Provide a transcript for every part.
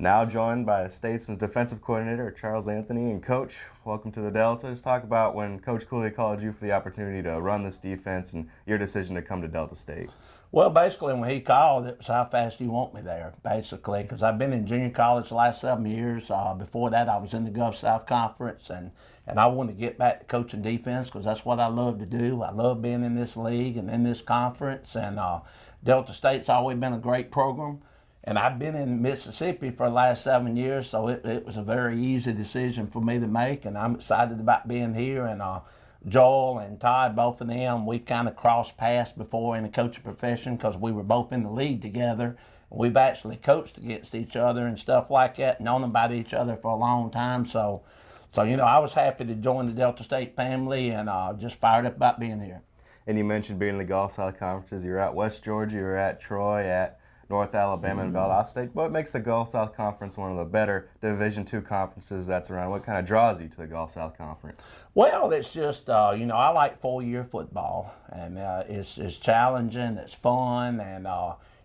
Now joined by Statesman's defensive coordinator, Charles Anthony, and Coach, welcome to the Delta. Let's talk about when Coach Cooley called you for the opportunity to run this defense and your decision to come to Delta State. Well, basically, when he called, it was how fast do you want me there, basically, because I've been in junior college the last 7 years. Before that, I was in the Gulf South Conference, and I wanted to get back to coaching defense because that's what I love to do. I love being in this league and in this conference, and Delta State's always been a great program. And I've been in Mississippi for the last 7 years, so it was a very easy decision for me to make, and I'm excited about being here. And Joel and Todd, both of them, we kind of crossed paths before in the coaching profession because we were both in the league together. We've actually coached against each other and stuff like that, known about each other for a long time. So I was happy to join the Delta State family and just fired up about being here. And you mentioned being in the Gulf South Conferences. You're at West Georgia, you're at Troy, at North Alabama, and Valdosta State. What makes the Gulf South Conference one of the better Division II conferences that's around? What kind of draws you to the Gulf South Conference? Well, it's just, I like 4-year football, and it's challenging, it's fun, and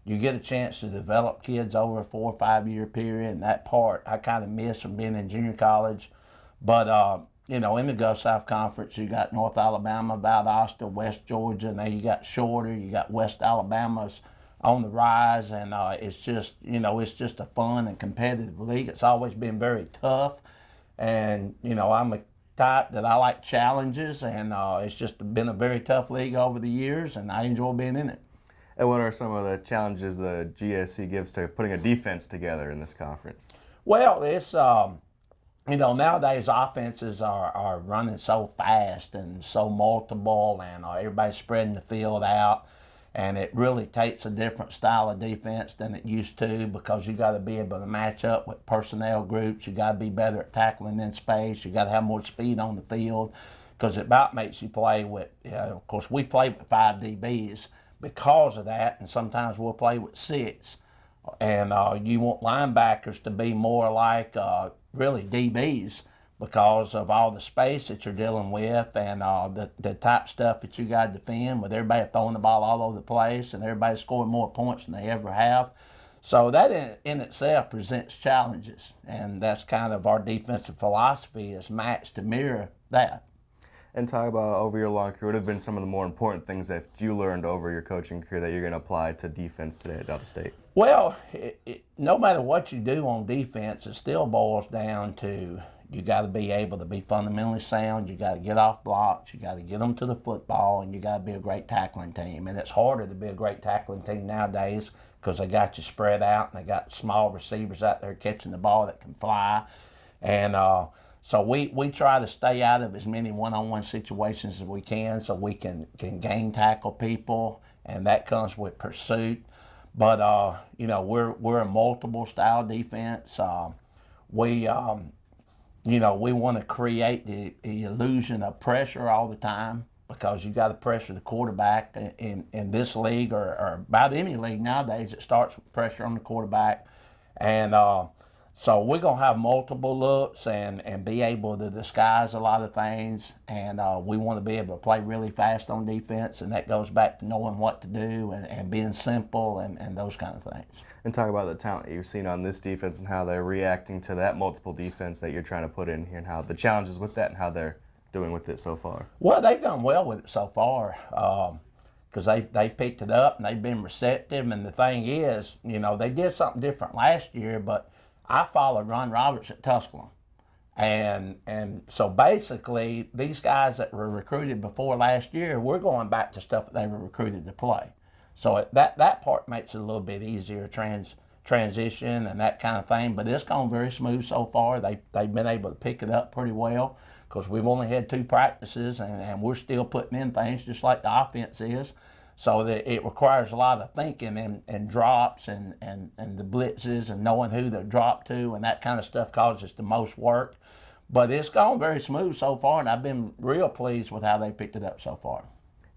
you get a chance to develop kids over a 4 or 5 year period, and that part I kind of miss from being in junior college. But, in the Gulf South Conference, you got North Alabama, Valdosta, West Georgia, and then you got Shorter, you got West Alabama's on the rise, and it's just a fun and competitive league. It's always been very tough, and I'm a type that I like challenges, and it's just been a very tough league over the years, and I enjoy being in it. And what are some of the challenges the GSC gives to putting a defense together in this conference? Well, it's nowadays offenses are running so fast and so multiple, and everybody's spreading the field out. And it really takes a different style of defense than it used to because you got to be able to match up with personnel groups. You got to be better at tackling in space. You got to have more speed on the field because it about makes you play with, of course, we play with 5 DBs because of that, and sometimes we'll play with 6. And you want linebackers to be more like really DBs because of all the space that you're dealing with and the type stuff that you got to defend with everybody throwing the ball all over the place and everybody scoring more points than they ever have. So that in itself presents challenges, and that's kind of our defensive philosophy is match to mirror that. And talk about over your long career, what have been some of the more important things that you learned over your coaching career that you're going to apply to defense today at Delta State? Well, no matter what you do on defense, it still boils down to you got to be able to be fundamentally sound. You got to get off blocks. You got to get them to the football, and you got to be a great tackling team. And it's harder to be a great tackling team nowadays because they got you spread out and they got small receivers out there catching the ball that can fly. And so we try to stay out of as many one-on-one situations as we can so we can game tackle people, and that comes with pursuit. But we're a multiple style defense. We want to create the illusion of pressure all the time because you got to pressure the quarterback in this league or about any league nowadays. It starts with pressure on the quarterback, and so we're going to have multiple looks and be able to disguise a lot of things, and we want to be able to play really fast on defense, and that goes back to knowing what to do and being simple and those kind of things. And talk about the talent you've seen on this defense and how they're reacting to that multiple defense that you're trying to put in here and how the challenges with that and how they're doing with it so far. Well, they've done well with it so far because they picked it up and they've been receptive, and the thing is, they did something different last year, but I followed Ron Roberts at Tusculum. And so basically, these guys that were recruited before last year, we're going back to stuff that they were recruited to play. So that part makes it a little bit easier transition and that kind of thing. But it's gone very smooth so far. They've been able to pick it up pretty well because we've only had 2 practices and we're still putting in things just like the offense is. So that it requires a lot of thinking and drops and the blitzes and knowing who to drop to, and that kind of stuff causes the most work. But it's gone very smooth so far, and I've been real pleased with how they picked it up so far.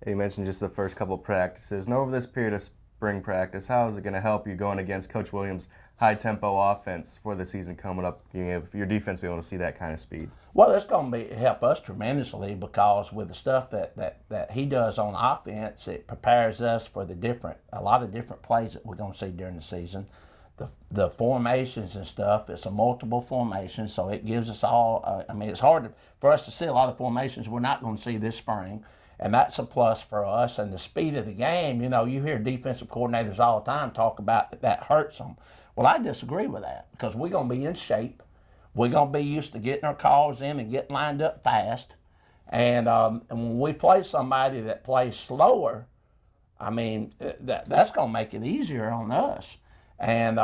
You mentioned just the first couple of practices, and over this period of spring practice, how is it going to help you going against Coach Williams' high-tempo offense for the season coming up, if your defense be able to see that kind of speed? Well, it's going to help us tremendously because with the stuff that he does on offense, it prepares us for a lot of different plays that we're going to see during the season. the formations and stuff. It's a multiple formation, so it gives us all. I mean, it's hard for us to see a lot of formations we're not going to see this spring, and that's a plus for us. And the speed of the game, you hear defensive coordinators all the time talk about that hurts them. Well, I disagree with that because we're going to be in shape. We're going to be used to getting our calls in and getting lined up fast. And when we play somebody that plays slower, I mean, that's going to make it easier on us. And,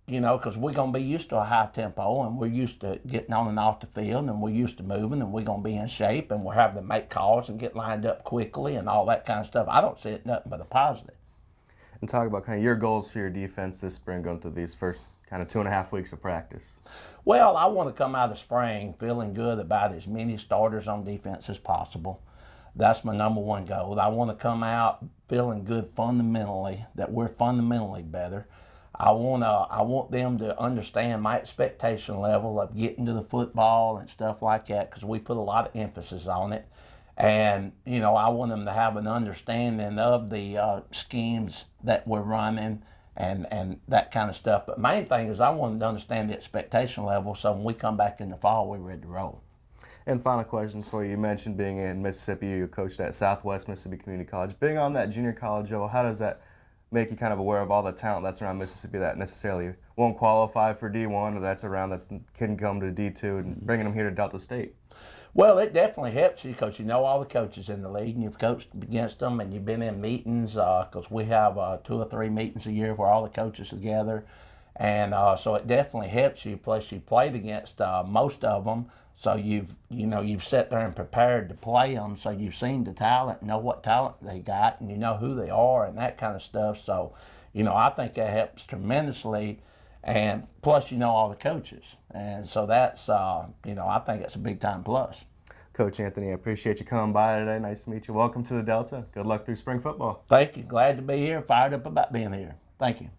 because we're going to be used to a high tempo and we're used to getting on and off the field and we're used to moving and we're going to be in shape and we're having to make calls and get lined up quickly and all that kind of stuff. I don't see it nothing but a positive. And talk about kind of your goals for your defense this spring going through these first kind of 2.5 weeks of practice. Well, I want to come out of spring feeling good about as many starters on defense as possible. That's my number one goal. I want to come out feeling good fundamentally, that we're fundamentally better. I want them to understand my expectation level of getting to the football and stuff like that because we put a lot of emphasis on it. And, I want them to have an understanding of the schemes that we're running and that kind of stuff. But main thing is I want them to understand the expectation level so when we come back in the fall, we're ready to roll. And final question for you. You mentioned being in Mississippi, you coached at Southwest Mississippi Community College. Being on that junior college level, how does that make you kind of aware of all the talent that's around Mississippi that necessarily won't qualify for D1 or that's around that can come to D2 and bringing them here to Delta State? Well, it definitely helps you because you know all the coaches in the league and you've coached against them and you've been in meetings because we have 2 or 3 meetings a year where all the coaches are together. And so it definitely helps you. Plus, you played against most of them, so you've sat there and prepared to play them. So you've seen the talent, know what talent they got, and you know who they are and that kind of stuff. So, I think that helps tremendously. And plus, all the coaches, and so that's I think it's a big time plus. Coach Anthony, I appreciate you coming by today. Nice to meet you. Welcome to the Delta. Good luck through spring football. Thank you. Glad to be here. Fired up about being here. Thank you.